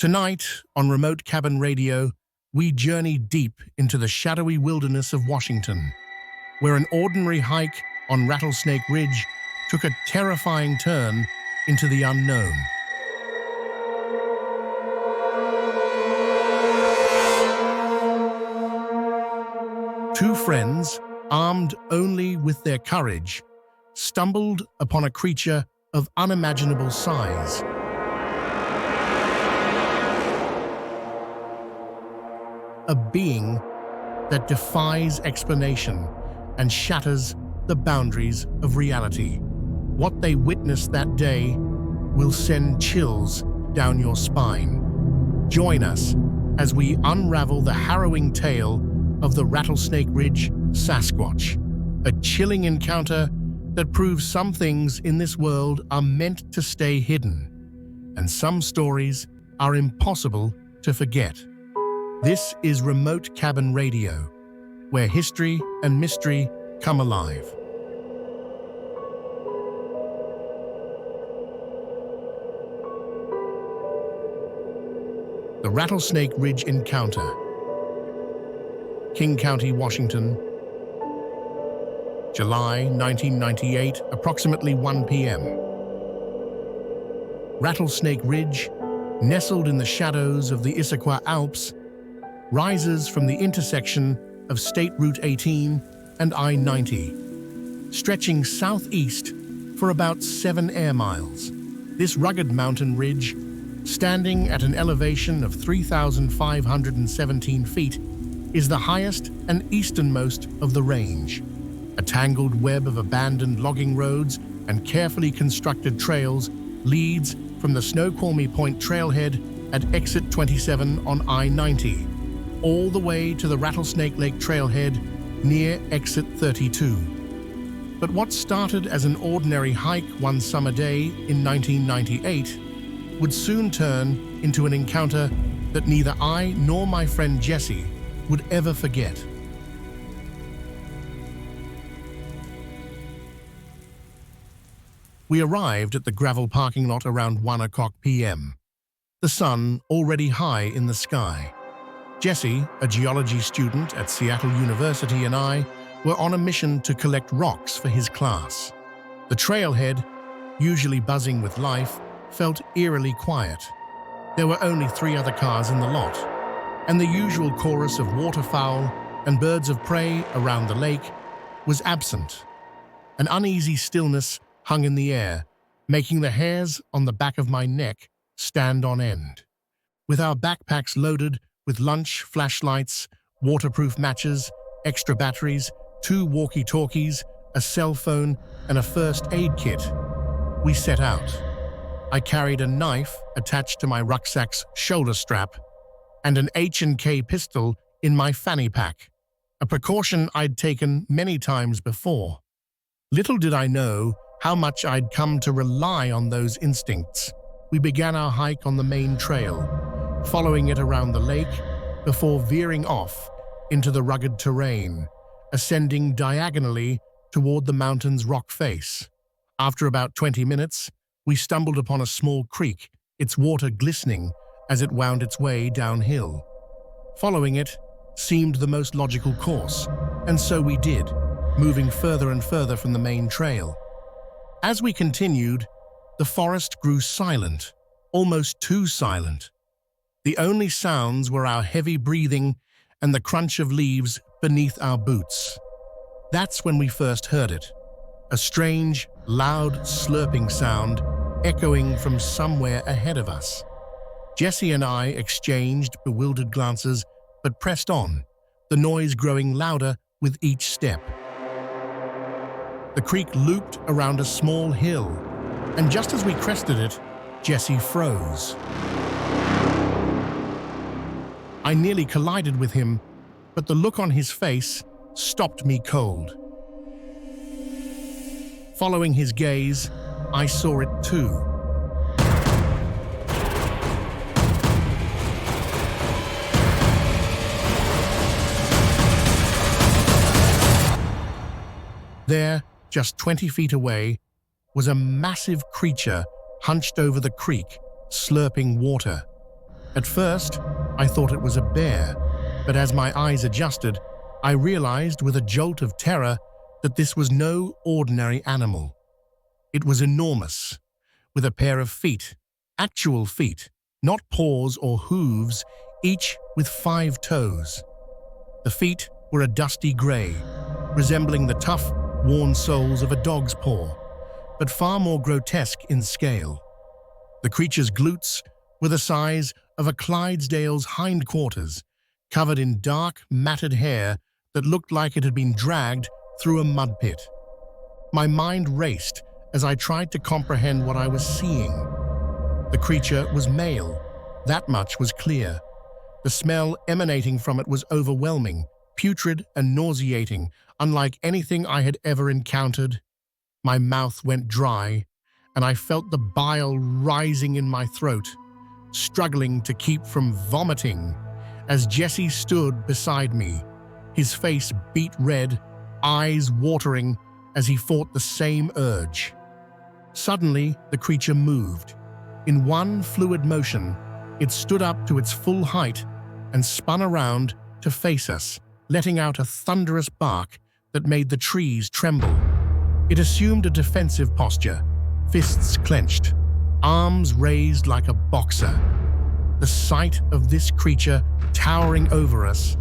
Tonight, on Remote Cabin Radio, we journey deep into the shadowy wilderness of Washington, where an ordinary hike on Rattlesnake Ridge took a terrifying turn into the unknown. Two friends, armed only with their courage, stumbled upon a creature of unimaginable size. A being that defies explanation and shatters the boundaries of reality. What they witnessed that day will send chills down your spine. Join us as we unravel the harrowing tale of the Rattlesnake Ridge Sasquatch, a chilling encounter that proves some things in this world are meant to stay hidden, and some stories are impossible to forget. This is Remote Cabin Radio, where history and mystery come alive. The Rattlesnake Ridge Encounter, King County, Washington, July 1998, approximately 1 p.m. Rattlesnake Ridge, nestled in the shadows of the Issaquah Alps, rises from the intersection of State Route 18 and I-90, stretching southeast for about 7 air miles. This rugged mountain ridge, standing at an elevation of 3,517 feet, is the highest and easternmost of the range. A tangled web of abandoned logging roads and carefully constructed trails leads from the Snoqualmie Point trailhead at exit 27 on I-90, all the way to the Rattlesnake Lake trailhead near exit 32. But what started as an ordinary hike one summer day in 1998 would soon turn into an encounter that neither I nor my friend Jesse would ever forget. We arrived at the gravel parking lot around 1 o'clock p.m., the sun already high in the sky. Jesse, a geology student at Seattle University, and I were on a mission to collect rocks for his class. The trailhead, usually buzzing with life, felt eerily quiet. There were only 3 other cars in the lot, and the usual chorus of waterfowl and birds of prey around the lake was absent. An uneasy stillness hung in the air, making the hairs on the back of my neck stand on end. With our backpacks loaded with lunch, flashlights, waterproof matches, extra batteries, 2 walkie-talkies, a cell phone, and a first aid kit, we set out. I carried a knife attached to my rucksack's shoulder strap and an H&K pistol in my fanny pack, a precaution I'd taken many times before. Little did I know how much I'd come to rely on those instincts. We began our hike on the main trail, following it around the lake before veering off into the rugged terrain, ascending diagonally toward the mountain's rock face. After about 20 minutes, we stumbled upon a small creek, its water glistening as it wound its way downhill. Following it seemed the most logical course, and so we did, moving further and further from the main trail. As we continued, the forest grew silent, almost too silent. The only sounds were our heavy breathing and the crunch of leaves beneath our boots. That's when we first heard it, a strange, loud slurping sound echoing from somewhere ahead of us. Jesse and I exchanged bewildered glances, but pressed on, the noise growing louder with each step. The creek looped around a small hill, and just as we crested it, Jesse froze. I nearly collided with him, but the look on his face stopped me cold. Following his gaze, I saw it too. There, just 20 feet away, was a massive creature hunched over the creek, slurping water. At first, I thought it was a bear, but as my eyes adjusted, I realized with a jolt of terror that this was no ordinary animal. It was enormous, with a pair of feet, actual feet, not paws or hooves, each with 5 toes. The feet were a dusty gray, resembling the tough, worn soles of a dog's paw, but far more grotesque in scale. The creature's glutes were the size of a Clydesdale's hindquarters, covered in dark, matted hair that looked like it had been dragged through a mud pit. My mind raced as I tried to comprehend what I was seeing. The creature was male, that much was clear. The smell emanating from it was overwhelming, putrid and nauseating, unlike anything I had ever encountered. My mouth went dry, and I felt the bile rising in my throat, struggling to keep from vomiting as Jesse stood beside me, his face beet red, eyes watering as he fought the same urge. Suddenly, the creature moved. In one fluid motion, it stood up to its full height and spun around to face us, letting out a thunderous bark that made the trees tremble. It assumed a defensive posture, fists clenched, arms raised like a boxer. The sight of this creature towering over us,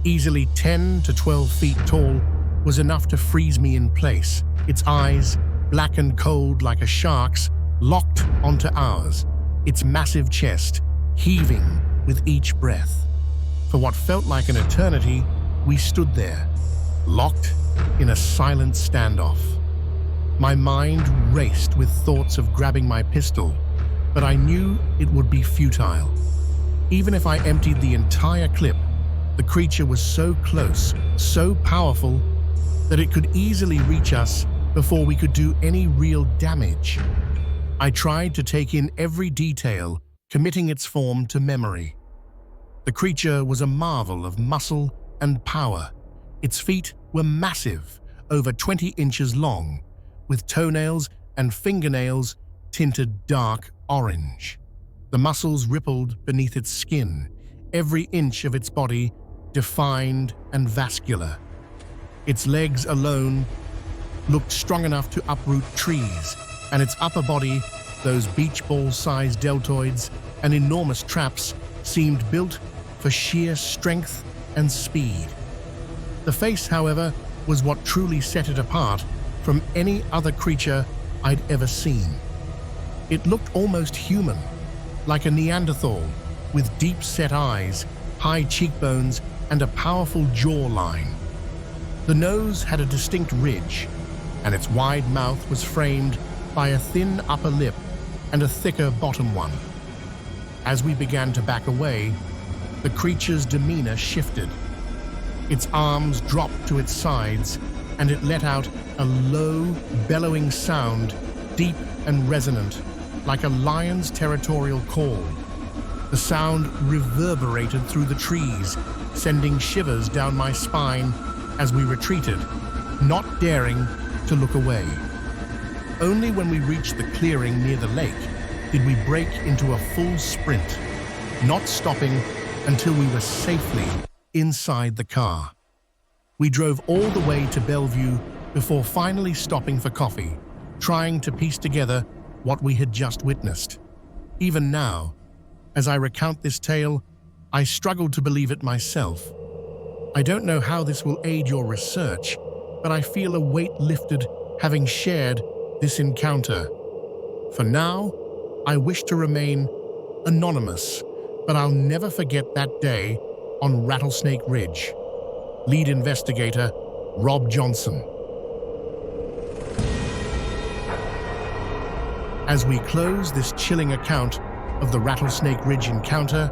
easily 10 to 12 feet tall, was enough to freeze me in place. Its eyes, black and cold like a shark's, locked onto ours, its massive chest heaving with each breath. For what felt like an eternity, we stood there, locked in a silent standoff. My mind raced with thoughts of grabbing my pistol, but I knew it would be futile. Even if I emptied the entire clip, the creature was so close, so powerful, that it could easily reach us before we could do any real damage. I tried to take in every detail, committing its form to memory. The creature was a marvel of muscle and power. Its feet were massive, over 20 inches long, with toenails and fingernails tinted dark orange. The muscles rippled beneath its skin, every inch of its body defined and vascular. Its legs alone looked strong enough to uproot trees, and its upper body, those beach ball-sized deltoids and enormous traps, seemed built for sheer strength and speed. The face, however, was what truly set it apart from any other creature I'd ever seen. It looked almost human, like a Neanderthal, with deep-set eyes, high cheekbones, and a powerful jawline. The nose had a distinct ridge, and its wide mouth was framed by a thin upper lip and a thicker bottom one. As we began to back away, the creature's demeanor shifted. Its arms dropped to its sides, and it let out a low, bellowing sound, deep and resonant, like a lion's territorial call. The sound reverberated through the trees, sending shivers down my spine as we retreated, not daring to look away. Only when we reached the clearing near the lake did we break into a full sprint, not stopping until we were safely inside the car. We drove all the way to Bellevue before finally stopping for coffee, trying to piece together what we had just witnessed. Even now, as I recount this tale, I struggle to believe it myself. I don't know how this will aid your research, but I feel a weight lifted having shared this encounter. For now, I wish to remain anonymous, but I'll never forget that day on Rattlesnake Ridge. Lead investigator, Rob Johnson. As we close this chilling account of the Rattlesnake Ridge encounter,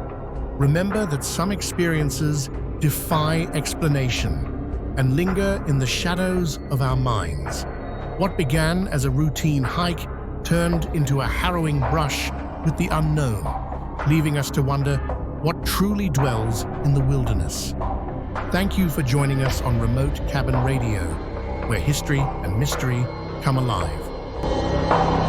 remember that some experiences defy explanation and linger in the shadows of our minds. What began as a routine hike turned into a harrowing brush with the unknown, leaving us to wonder what truly dwells in the wilderness. Thank you for joining us on Remote Cabin Radio, where history and mystery come alive.